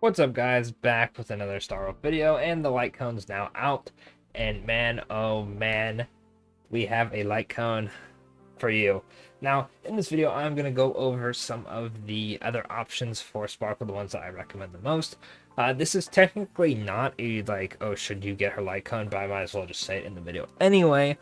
What's up, guys? Back with another Star Rail video, and the light cone's now out. And man, oh man, we have a light cone for you. Now, in this video, I'm going to go over some of the other options for Sparkle, the ones that I recommend the most. This is technically not a, like, oh, should you get her light cone, but I might as well just say it in the video anyway.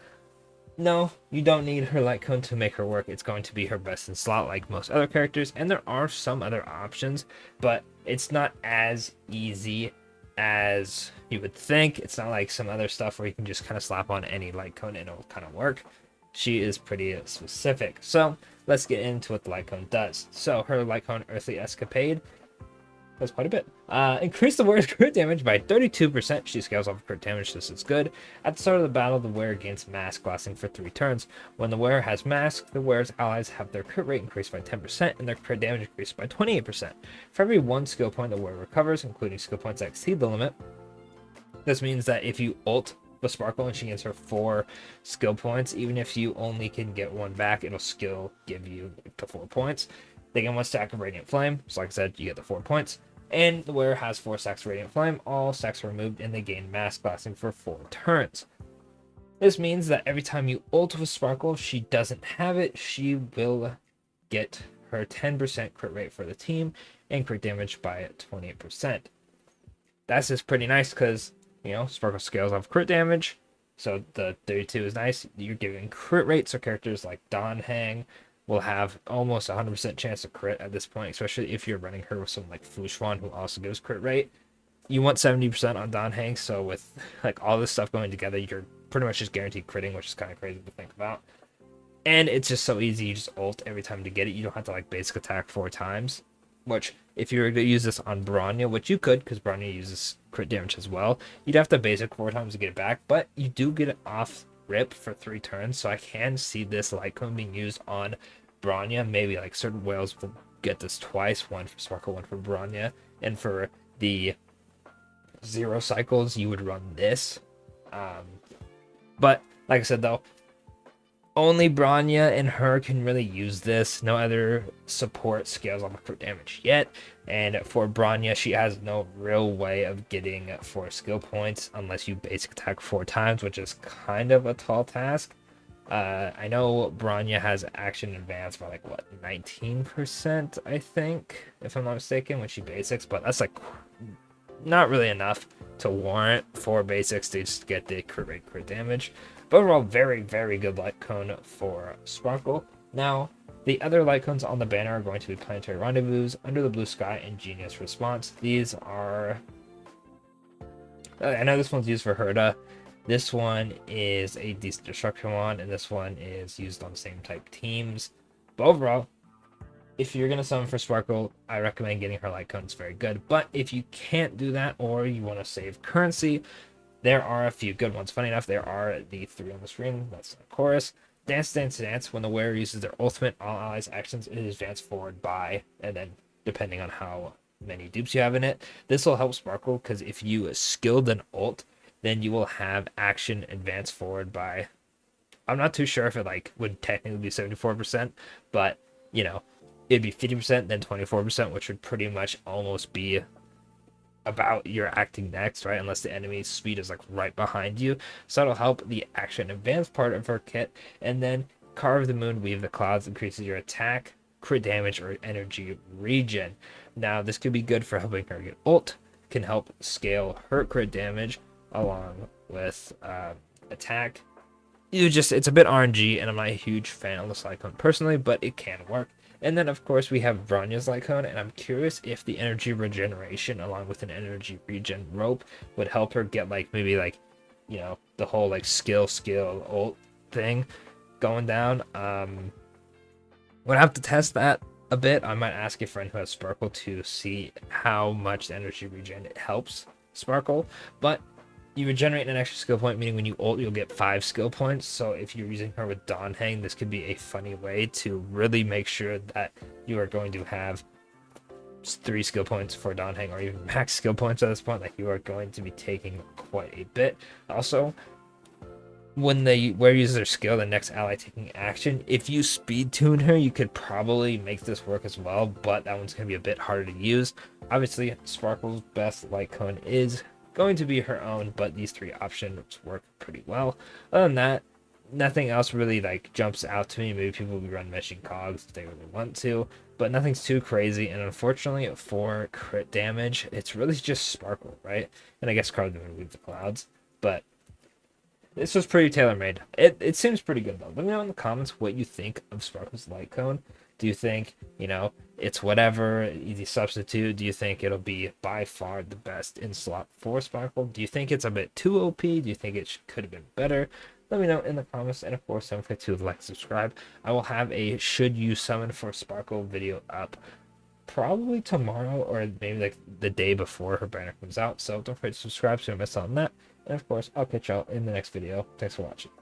No, you don't need her light cone to make her work. It's going to be her best in slot like most other characters, and there are some other options, but it's not as easy as you would think. It's not like some other stuff where you can just kind of slap on any light cone and it'll kind of work. She is pretty specific. So let's get into what the light cone does. So her light cone Earthly Escapade, that's quite a bit. Increase the wearer's crit damage by 32%. She scales off crit damage. This is good. At the start of the battle, the wearer gains mask, lasting for 3 turns. When the wearer has mask, the wearer's allies have their crit rate increased by 10% and their crit damage increased by 28%. For every 1 skill point the wearer recovers, including skill points that exceed the limit, this means that if you ult the Sparkle and she gets her 4 skill points, even if you only can get 1 back, it'll still give you the 4 points. They get 1 stack of Radiant Flame, so like I said, you get the 4 points. And the wearer has 4 stacks of Radiant Flame. All stacks are removed and they gain mask, lasting for 4 turns. This means that every time you ult with Sparkle, if she doesn't have it, she will get her 10% crit rate for the team and crit damage by 28%. That's just pretty nice because, you know, Sparkle scales off crit damage. So the 32 is nice. You're giving crit rates, so characters like Don Hang will have almost 100% chance to crit at this point, especially if you're running her with someone like Fushuan, who also gives crit rate. You want 70% on Don Hang, so with like all this stuff going together, you're pretty much just guaranteed critting, which is kind of crazy to think about. And it's just so easy. You just ult every time to get it. You don't have to like basic attack 4 times, which if you were to use this on Bronya, which you could because Bronya uses crit damage as well, you'd have to basic 4 times to get it back, but you do get it off rip for 3 turns, so I can see this light cone being used on Bronya. Maybe like certain whales will get this twice, 1 for Sparkle, 1 for Bronya, and for the 0 cycles you would run this. But like I said though, only Bronya and her can really use this. No other support scales on the crit damage yet. And for Bronya, she has no real way of getting 4 skill points unless you basic attack 4 times, which is kind of a tall task. I know Bronya has action advance by like what, 19%, I think, if I'm not mistaken, when she basics, but that's like not really enough to warrant 4 basics to just get the crit rate, crit damage. But overall, very, very good light cone for Sparkle. Now, the other light cones on the banner are going to be Planetary Rendezvous, Under the Blue Sky, and Genius Response. These are... I know this one's used for Herda. This one is a decent destruction one, and this one is used on the same type teams. But overall, if you're going to summon for Sparkle, I recommend getting her light cone. It's very good. But if you can't do that, or you want to save currency, there are a few good ones. Funny enough, there are the 3 on the screen. That's the chorus. Dance, Dance, Dance. When the wearer uses their ultimate, all allies' actions it is advanced forward by, and then depending on how many dupes you have in it, this will help Sparkle, because if you skilled an ult, then you will have action advance forward by, I'm not too sure if it like would technically be 74%, but you know, it'd be 50%, then 24%, which would pretty much almost be about your acting next, right? Unless the enemy's speed is like right behind you. So that'll help the action advance part of her kit. And then Carve the Moon, Weave the Clouds increases your attack, crit damage, or energy regen. Now this could be good for helping her get ult, can help scale her crit damage along with attack. It's a bit RNG, and I'm not a huge fan of this light cone personally, but it can work. And then, of course, we have Bronya's light cone, and I'm curious if the energy regeneration along with an energy regen rope would help her get, like, maybe, like, you know, the whole, like, skill ult thing going down. Would have to test that a bit. I might ask a friend who has Sparkle to see how much the energy regen it helps Sparkle, but you regenerate an extra skill point, meaning when you ult, you'll get 5 skill points. So if you're using her with Don Hang, this could be a funny way to really make sure that you are going to have 3 skill points for Don Hang, or even max skill points at this point. Like, you are going to be taking quite a bit. Also, when the wearer uses their skill, the next ally taking action, if you speed tune her, you could probably make this work as well, but that one's going to be a bit harder to use. Obviously, Sparkle's best light cone is going to be her own, but these three options work pretty well. Other than that, nothing else really like jumps out to me. Maybe people will run meshing cogs if they really want to, but nothing's too crazy. And unfortunately, for crit damage, it's really just Sparkle, right? And I guess Card would leave the clouds, but this was pretty tailor-made. It seems pretty good though. Let me know in the comments what you think of Sparkle's light cone. Do you think, it's whatever, easy substitute? Do you think it'll be by far the best in slot for Sparkle? Do you think it's a bit too OP? Do you think it could have been better? Let me know in the comments, and of course don't forget to like, subscribe. I will have a should you summon for Sparkle video up probably tomorrow, or maybe like the day before her banner comes out, so don't forget to subscribe so you don't miss out on that. And of course, I'll catch y'all in the next video. Thanks for watching.